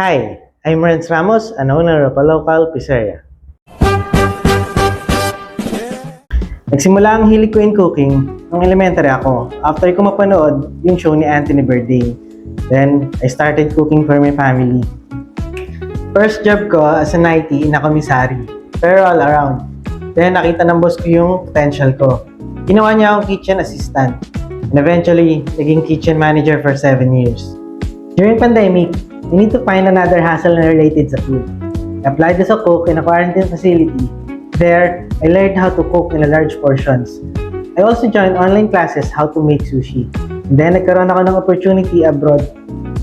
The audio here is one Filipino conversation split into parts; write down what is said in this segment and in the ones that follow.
Hi, I'm Renz Ramos, an owner of a local pizzeria. Nagsimula ang hilig ko in cooking nung elementary ako after ko mapanood yung show ni Anthony Bourdain. Then, I started cooking for my family. First job ko as an IT in a commissary, pero all around. Then, nakita ng boss ko yung potential ko. Ginawa niya akong kitchen assistant. And eventually, naging kitchen manager for 7 years. During pandemic, you need to find another hustle na related sa food. I applied as a cook in a quarantine facility. There, I learned how to cook in large portions. I also joined online classes how to make sushi. And then, nagkaroon ako ng opportunity abroad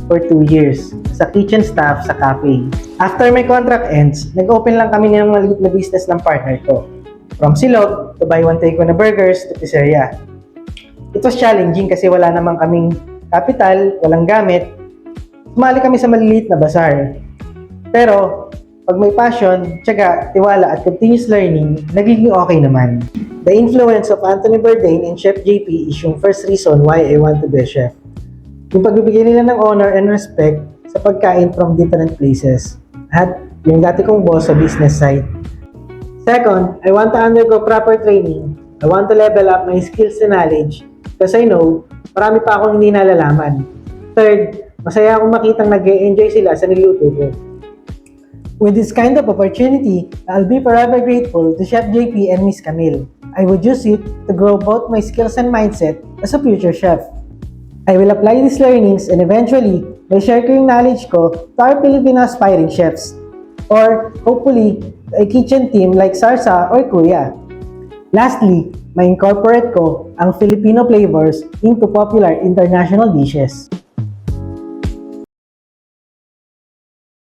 for 2 years sa kitchen staff sa cafe. After my contract ends, nag-open lang kami ng maliit na business ng partner ko. From silog to buy one take one na burgers to pizzeria. It was challenging kasi wala namang kaming capital, walang gamit. Sumali kami sa maliliit na bazaar. Pero, pag may passion, tiyaga, tiwala at continuous learning, nagiging okay naman. The influence of Anthony Bourdain and Chef JP is yung first reason why I want to be a chef. Yung pagbibigay nila ng honor and respect sa pagkain from different places. At yung dati kong boss sa business side. Second, I want to undergo proper training. I want to level up my skills and knowledge because I know marami pa akong hindi nalalaman. Third, masaya akong makitang nag-e-enjoy sila sa niluto ko. With this kind of opportunity, I'll be forever grateful to Chef JP and Miss Camille. I would use it to grow both my skills and mindset as a future chef. I will apply these learnings and eventually, may share ko yung knowledge ko to our Filipino aspiring chefs. Or, hopefully, a kitchen team like Sarsa or Kuya. Lastly, may incorporate ko ang Filipino flavors into popular international dishes.